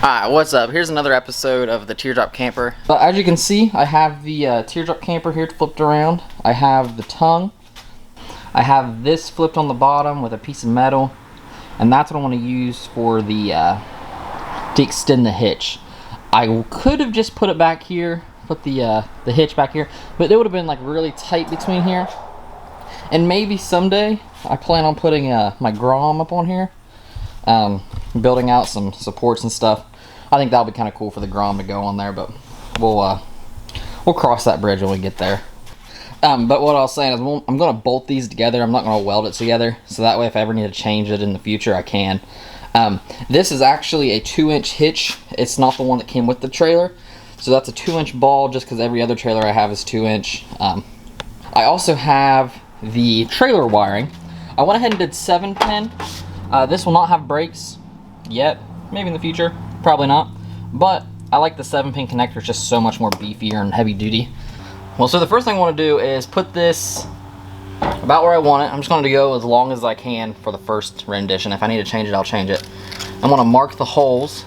Alright, what's up? Here's another episode of the TearDrop Camper. As you can see, I have the TearDrop Camper here flipped around. I have the tongue. I have this flipped on the bottom with a piece of metal. And that's what I want to use for the to extend the hitch. I could have just put it back here, put the hitch back here, but it would have been like really tight between here. And maybe someday I plan on putting my grom up on here. Building out some supports and stuff. I think that'll be kind of cool for the grom to go on there, but we'll cross that bridge when we get there. But what I was saying is I'm going to bolt these together. I'm not going to weld it together, so that way if I ever need to change it in the future, I can. This is actually a 2-inch hitch. It's not the one that came with the trailer, so that's a 2-inch ball just because every other trailer I have is 2-inch. I also have the trailer wiring. I went ahead and did 7-pin. This will not have brakes yet, maybe in the future, probably not, but I like the 7-pin connector. It's just so much more beefier and heavy duty. Well, so the first thing I want to do is put this about where I want it. I'm just going to go as long as I can for the first rendition. If I need to change it, I'll change it. I'm going to mark the holes.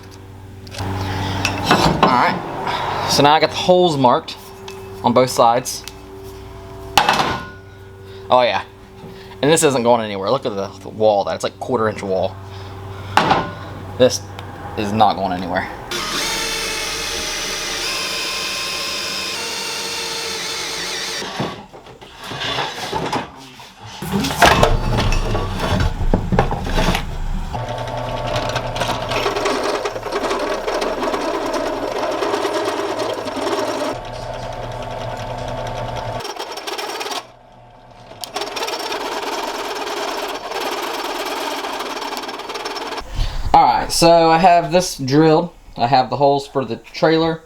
Alright, so now I got the holes marked on both sides. Oh yeah, and this isn't going anywhere. Look at the wall. That's like 1/4-inch wall. This is not going anywhere. Alright, so I have this drilled. I have the holes for the trailer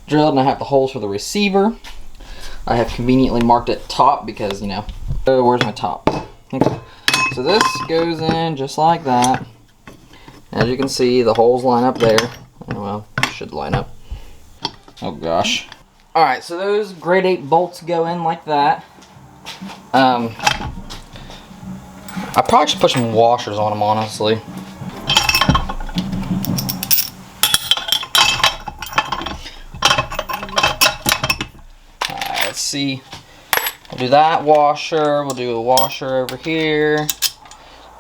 drilled, and I have the holes for the receiver. I have conveniently marked it top because, you know, oh, where's my top? Okay. So this goes in just like that. As you can see, the holes line up there. Oh, well, should line up. Oh gosh. Alright, so those grade 8 bolts go in like that. I probably should put some washers on them, honestly. Let's see. We'll do that washer. We'll do a washer over here.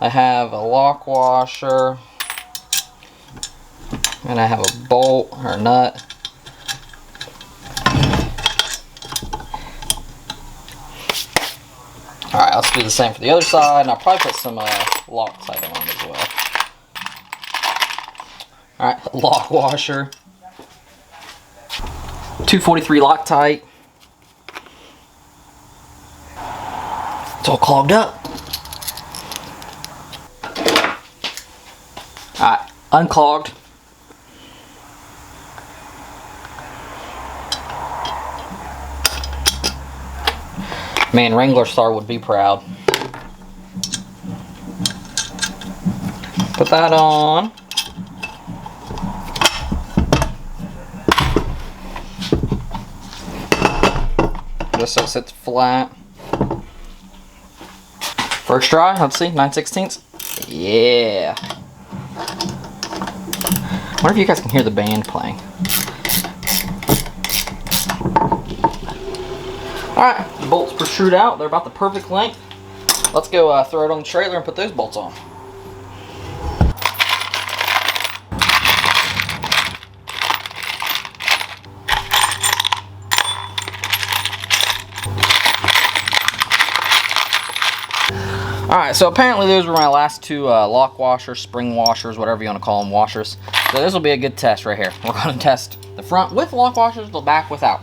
I have a lock washer. And I have a bolt or a nut. Alright, let's do the same for the other side. And I'll probably put some Loctite on it as well. Alright, lock washer. 243 Loctite. It's all clogged up. Alright, unclogged. Man, Wrangler Star would be proud. Put that on. Just so it sits flat. First try, let's see, 9/16. Yeah. I wonder if you guys can hear the band playing. Alright, the bolts protrude out. They're about the perfect length. Let's go throw it on the trailer and put those bolts on. Alright, so apparently those were my last two lock washers, spring washers, whatever you want to call them, washers. So this will be a good test right here. We're going to test the front with lock washers, the back without.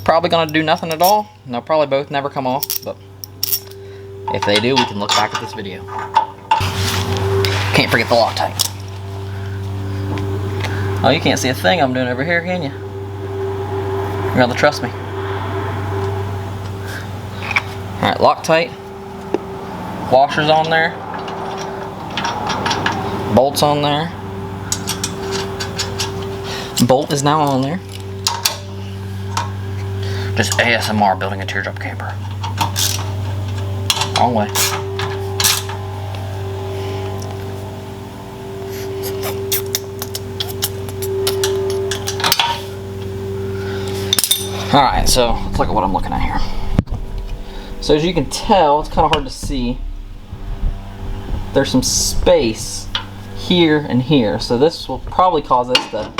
Probably going to do nothing at all. They'll probably both never come off, but if they do, we can look back at this video. Can't forget the Loctite. Oh, you can't see a thing I'm doing over here, can you? You're going to have to trust me. Alright, Loctite. Washers on there. Bolts on there. Bolt is now on there. Just ASMR building a teardrop camper. Wrong way. Alright, so let's look at what I'm looking at here. So as you can tell, it's kind of hard to see. There's some space here and here, so this will probably cause this to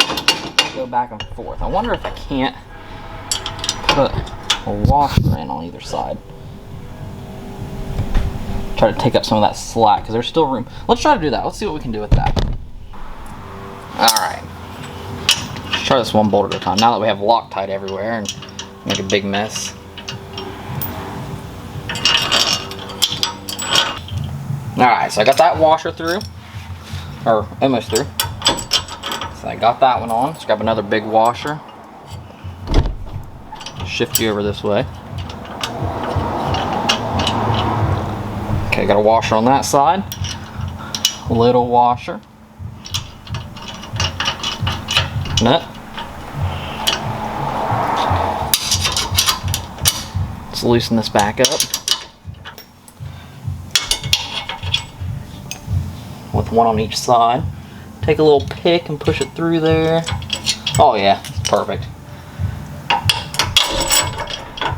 go back and forth. I wonder if I can't put a washer in on either side. Try to take up some of that slack because there's still room. Let's try to do that. Let's see what we can do with that. Alright. Let's try this one bolt at a time now that we have Loctite everywhere and make a big mess. Alright, so I got that washer through, or almost through. So I got that one on. Let's grab another big washer. Shift you over this way. Okay, got a washer on that side. Little washer. Nut. Let's loosen this back up. With one on each side. Take a little pick and push it through there. Oh yeah, it's perfect.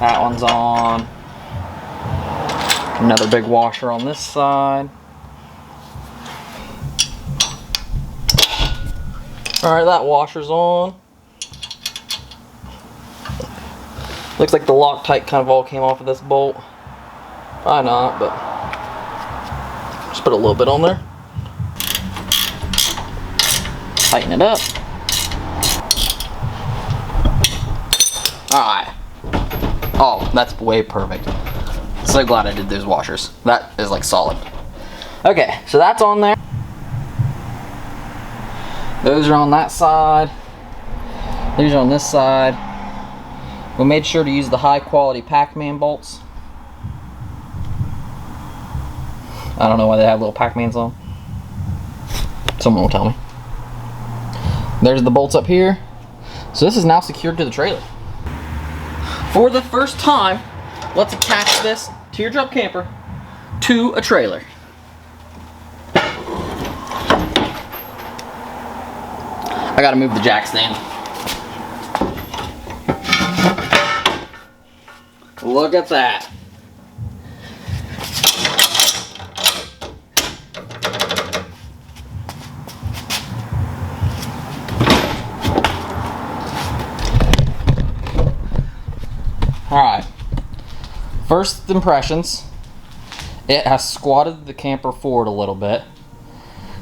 That one's on. Another big washer on this side. Alright, that washer's on. Looks like the Loctite kind of all came off of this bolt. Probably not, but just put a little bit on there. Tighten it up. Alright. Oh, that's way perfect. So glad I did those washers. That is like solid. Okay, so that's on there. Those are on that side. These are on this side. We made sure to use the high quality Pac-Man bolts. I don't know why they have little Pac-Mans on. Someone will tell me. There's the bolts up here. So this is now secured to the trailer. For the first time, let's attach this TearDrop camper to a trailer. I gotta move the jack stand. Look at that. Alright, first impressions, it has squatted the camper forward a little bit,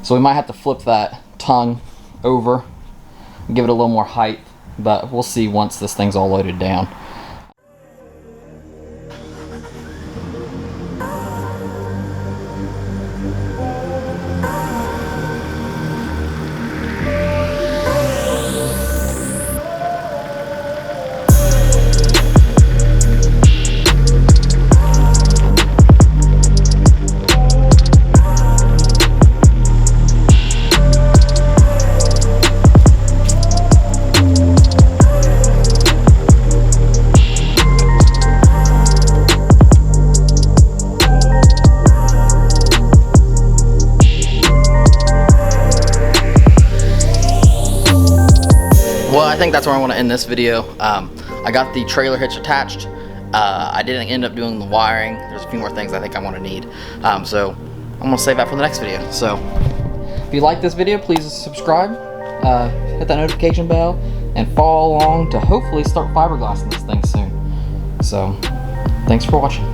so we might have to flip that tongue over, give it a little more height, but we'll see once this thing's all loaded down. Well, I think that's where I want to end this video. I got the trailer hitch attached. I didn't end up doing the wiring. There's a few more things I think I want to need. So I'm going to save that for the next video. So if you like this video, please subscribe, hit that notification bell, and follow along to hopefully start fiberglassing this thing soon. So thanks for watching.